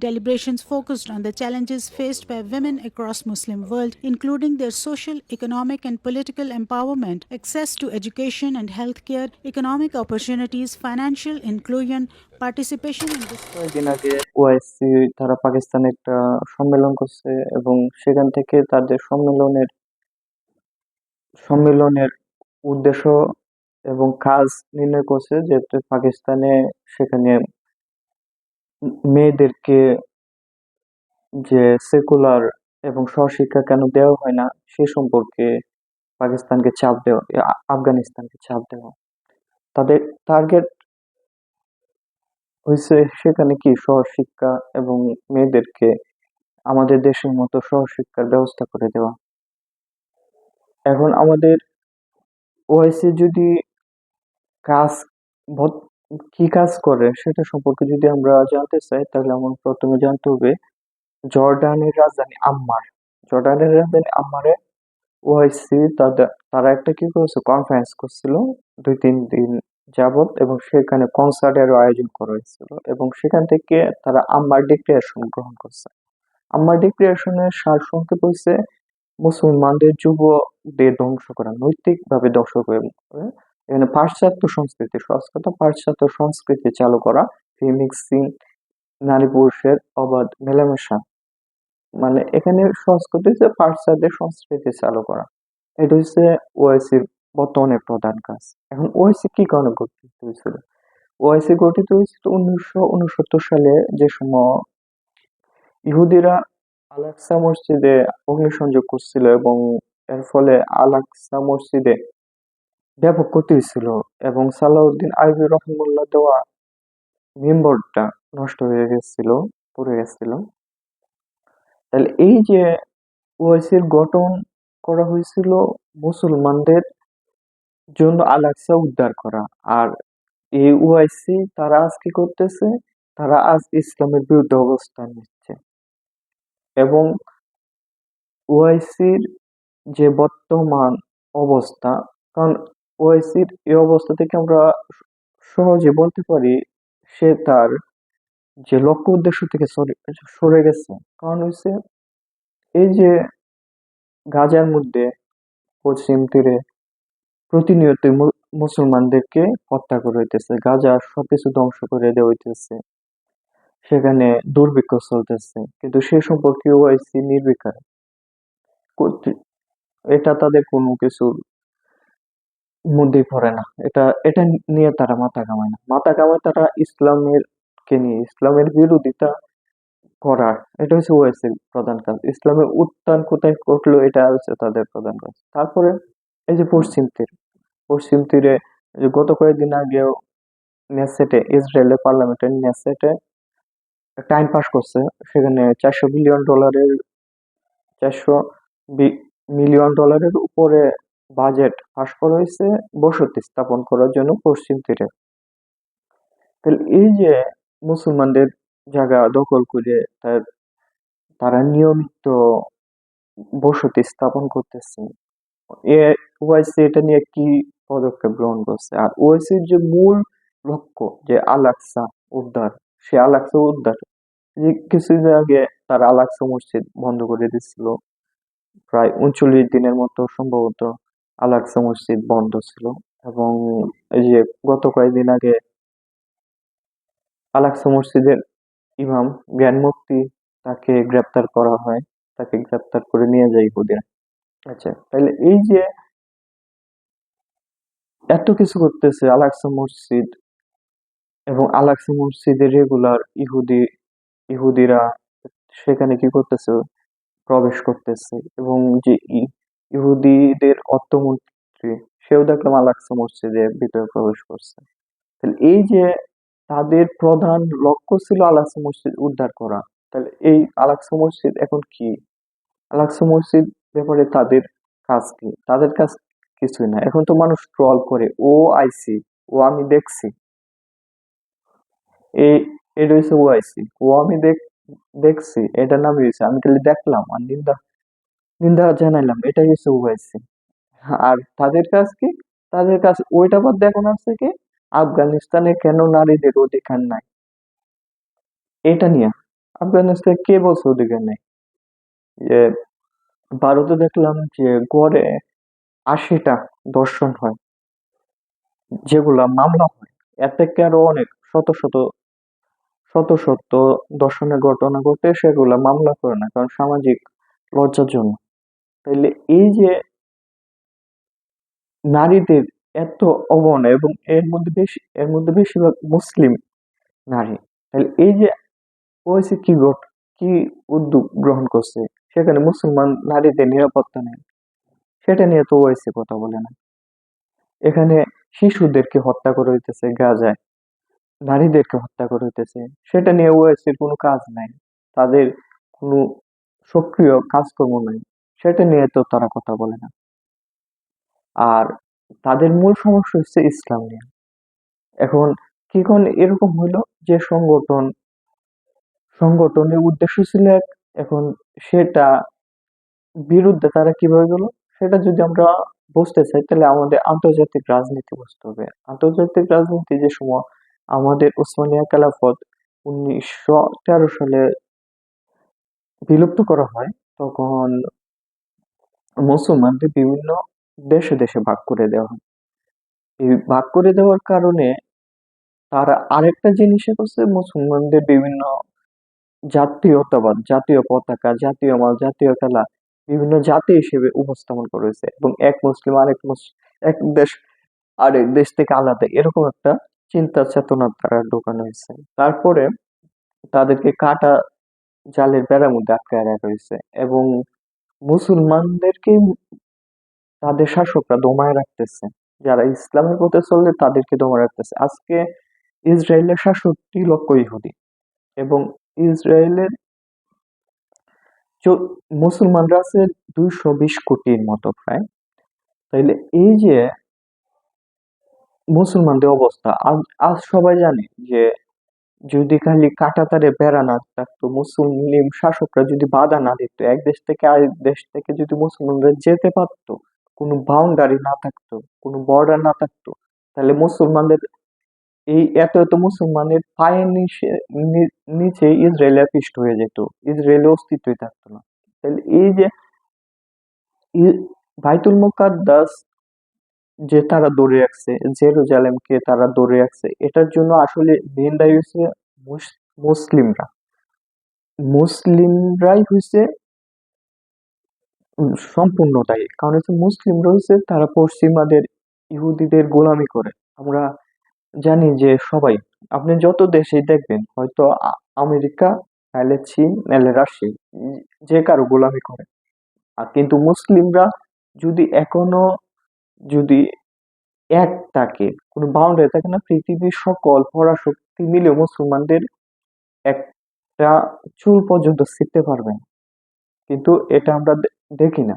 Deliberations focused on the challenges faced by women across Muslim world, including their social, economic, and political empowerment, access to education and healthcare, economic opportunities, financial inclusion, participation in this. কয়েকদিন আগে OIC তারা পাকিস্তানে একটা সম্মেলন করছে এবং সেখান থেকে তাদের সম্মেলনের উদ্দেশ্য এবং কাজ নির্ণয় করছে যে পাকিস্তানে সেখানে মেয়েদেরকে যে সেকুলার এবং স্বশিক্ষা কেন দেওয়া হয় না সে সম্পর্কে পাকিস্তানকে চাপ দেওয়া, আফগানিস্তানকে চাপ দেওয়া। তাদের টার্গেট হয়েছে সেখানে কি সহশিক্ষা এবং মেয়েদেরকে আমাদের দেশের মতো সহশিক্ষার ব্যবস্থা করে দেওয়া। এখন আমাদের ওআইসি যদি কাজ কি কাজ করে সেটা সম্পর্কে যদি আমরা জানতে চাই তাহলে আমার প্রথমে জানতে হবে জর্ডানের রাজধানী আম্মান। জর্ডানের রাজধানী আম্মানে ওআইসি তারা একটা কি করেছে কনফারেন্স করছিল 2-3 দিন যাবত এবং সেখানে কনসার্টেরও আয়োজন করা হয়েছিল এবং সেখান থেকে তারা আম্মার ডিক্লারেশন গ্রহণ করছে। আম্মার ডিক্লারেশনের সারসংক্ষেপ হয়েছে মুসলমানদের যুবদের ধ্বংস করা, নৈতিকভাবে ধ্বংস করে এখানে পাশ্চাত্য সংস্কৃতি, পাশ্চাত্য সংস্কৃতি চালু করা, রিমিক্সিং, নারী পুরুষের অবাধ মেলামেশা, মানে এখানে সংস্কৃতি হচ্ছে পাশ্চাত্যের সংস্কৃতি চালু করা। এটা হচ্ছে ওআইসির বর্তমানে প্রধান কাজ। এখন ওআইসি কি কারণে গঠিত হয়েছিল? ওআইসি গঠিত হয়েছিল 1969 সালে, যে সময় ইহুদিরা আল-আকসা মসজিদে অগ্নিসংযোগ করছিল এবং এর ফলে আল-আকসা মসজিদে ব্যাপক ক্ষতি হয়েছিল এবং সালাউদ্দিন আইয়ুবী রহমাহুল্লাহ দেওয়া মিম্বরটা নষ্ট হয়ে গেছিল, পড়ে গেছিল। তাহলে এই যে ওআইসির গঠন করা হয়েছিল মুসলমানদের জন্য আল-আকসা উদ্ধার করা। আর এই ওআইসি তারা আজ কি করতেছে? তারা আজ ইসলামের বিরুদ্ধে অবস্থান নিচ্ছে এবং ওআইসির যে বর্তমান অবস্থা, কারণ ওআইসির এই অবস্থা থেকে আমরা সহজে বলতে পারি সে তার যে লক্ষ্য উদ্দেশ্য থেকে সরে গেছে। কারণ হচ্ছে এই যে গাজার মধ্যে পশ্চিম তীরে প্রতিনিয়ত মুসলমানদেরকে হত্যা করে হইতেছে, গাজার সবকিছু ধ্বংস করে দেওয়া হইতেছে, সেখানে দুর্ভিক্ষ চলতেছে, কিন্তু সে সম্পর্কে ওআইসি নির্বিকার। এটা তাদের কোনো কিছুর মধ্যেই পড়ে না। এটা এটা নিয়ে তারা মাথা ঘামায় না। মাথা ঘামায় তারা ইসলামের বিরোধিতা করার। এটা হচ্ছে ওআইসির প্রধান কাজ। ইসলামের উত্থান কোথায় ঘটলো এটা হচ্ছে তাদের প্রধান কাজ। তারপরে এই যে পশ্চিম তীরে যে গত কয়েকদিন আগেও ইসরায়েলের পার্লামেন্টের নেসেটে একটা আইন পাস করছে। সেখানে $400 মিলিয়ন উপরে বাজেট পাস করা হয়েছে বসতি স্থাপন করার জন্য পশ্চিম তীরে। তাহলে এই যে মুসলমানদের জায়গা দখল করে তারা নিয়মিত বসতি স্থাপন করতেছে, ওআইসি এটা নিয়ে কি পদক্ষেপ গ্রহণ করছে? আর ওআইসির যে মূল লক্ষ্য যে আল-আকসা উদ্ধার, সে আল-আকসা উদ্ধার যে কিছুদিন আগে তারা আল-আকসা মসজিদ বন্ধ করে দিচ্ছিল। প্রায় 39 দিনের মতো সম্ভবত আল-আকসা মসজিদ বন্ধ ছিল এবং এই যে গত কয়েকদিন আগে আল-আকসা মসজিদের ইমাম জ্ঞান মুফতি তাকে গ্রেপ্তার করা হয়, তাকে গ্রেপ্তার করে নিয়ে যায় ইহুদিরা। আচ্ছা, তাহলে এই যে এত কিছু করতেছে আল-আকসা মসজিদ এবং আল-আকসা মসজিদে রেগুলার ইহুদিরা সেখানে কি করতেছে? প্রবেশ করতেছে এবং যে ইহুদিদের অর্থমন্ত্রী সেও দেখলাম আল-আকসা মসজিদের ভিতরে প্রবেশ করছে। তাহলে এই যে তাদের প্রধান লক্ষ্য ছিল আল-আকসা মসজিদ উদ্ধার করা, তাহলে এই আল-আকসা মসজিদ এখন কি? আল-আকসা মসজিদ ব্যাপারে তাদের কাজ কি? তাদের কাজ কিছুই না। এখন তো মানুষ ট্রল করে, ও আইসি, ও আমি দেখছি, এই এটা হচ্ছে ওআইসি, ও আমি দেখছি, এটার নাম হয়েছে আমি খালি দেখলাম আর নিন্দা নিন্দা জানাইলাম, এটাই হচ্ছে ওআইসি। আর তাদের কাজ কি? তাদের কাজ ওইটা বাদ এখন আছে কি আফগানিস্তানে কেন নারীদের অধিকার নাই এটা নিয়ে। আফগানিস্তানে কে বলছে অধিকার নেই? যে ভারতে দেখলাম যে গড়ে 80টা ধর্ষণ হয়, যেগুলা মামলা হয়। এর থেকে আরো অনেক শত শত শত শত ধর্ষণের ঘটনা ঘটে, সেগুলা মামলা করে না, কারণ সামাজিক লজ্জার জন্য। তাইলে এই যে নারীদের এত অবহেলা, এবং এর মধ্যে বেশিরভাগ মুসলিম নারী, তাহলে এই যে ওইসি কি উদ্যোগ গ্রহণ করছে, সেখানে মুসলমান নারীদের নিরাপত্তা নেই, সেটা নিয়ে তো ওইসি কথা বলে না। এখানে শিশুদেরকে হত্যা করে হইতেছে গাজায়, নারীদেরকে হত্যা করে হইতেছে, সেটা নিয়ে ওএসির কোনো কাজ নাই, তাদের কোনো সক্রিয় কাজকর্ম নাই, সেটা নিয়ে তো তারা কথা বলে না। আর তাদের মূল সমস্যা হচ্ছে ইসলাম নিয়ে। এখন কি কোন এরকম হইলো যে সংগঠনের উদ্দেশ্য ছিল এক, এখন সেটা বিরুদ্ধে তারা কিভাবে গেল, সেটা যদি আমরা বুঝতে চাই, তাহলে আমাদের আন্তর্জাতিক রাজনীতি বুঝতে হবে। আন্তর্জাতিক রাজনীতি যে সময় আমাদের উসমানিয়া খেলাফত 1913 সালে বিলুপ্ত করা হয়, তখন মুসলমানদের বিভিন্ন দেশে দেশে ভাগ করে দেওয়া হয়। এই ভাগ করে দেওয়ার কারণে তারা আরেকটা জিনিসে করছে, মুসলমানদের বিভিন্ন জাতীয়তাবাদ, জাতীয় পতাকা, জাতীয় মাল, জাতীয় খেলা বিভিন্ন জাতি হিসেবে উপস্থাপন করেছে, এবং এক দেশ আরেক দেশ থেকে আলাদা, এরকম একটা চিন্তা চেতনা তারা ঢোকানো হয়েছে। তারপরে তাদেরকে কাটা জালের বেড়ার মধ্যে আটকায় রাখা হয়েছে, এবং মুসলমানদেরকে তাদের শাসকরা দমায় রাখতেছে। যারা ইসলামের পথে চললে তাদেরকে দমায় রাখতেছে। আজকে ইসরায়েলের 67 লক্ষ ইহুদি, এবং ইসরায়েলের মুসলমানরা আছে 220 কোটির মতো প্রায়। তাইলে এই যে মুসলমানদের অবস্থা, আজ আজ সবাই জানে যে যদি খালি কাঁটাতারে বেড়া না থাকতো, মুসলিম শাসকরা যদি বাধা না দিত, এক দেশ থেকে আরেক দেশ থেকে যদি মুসলমানরা যেতে পারতো, কোনো বাউন্ডারি না থাকতো, কোনো বর্ডার না থাকতো, তাহলে মুসলমানদের এই এত এত মুসলমানের পায়ের নিচে ইসরায়েলের পিষ্ট হয়ে যেত, ইসরায়েলের অস্তিত্বই থাকতো না। তাহলে এই যে বাইতুল মুকাদ্দাস যে তারা ধরে রাখছে, জেরুজালেমকে তারা ধরে রাখছে, এটার জন্য আসলে মেন দায়ী হচ্ছে মুসলিমরা। মুসলিমরাই হচ্ছে সম্পূর্ণ দায়ী, কারণ হচ্ছে মুসলিমরা হচ্ছে তারা পশ্চিমাদের ইহুদিদের গোলামি করে। আমরা জানি যে সবাই, আপনি যত দেশেই দেখবেন, হয়তো আমেরিকা, নাহলে চীন, নাহলে রাশিয়া, যে কারো গোলামি করে। আর কিন্তু মুসলিমরা যদি এখনো যদি এক থাকে, কোনো বাউন্ডারি থাকে না, পৃথিবীর সকল পরাশক্তি মিলে মুসলমানদের একটা চুল পর্যন্ত ছিঁড়তে পারবে না। কিন্তু এটা আমরা দেখি না।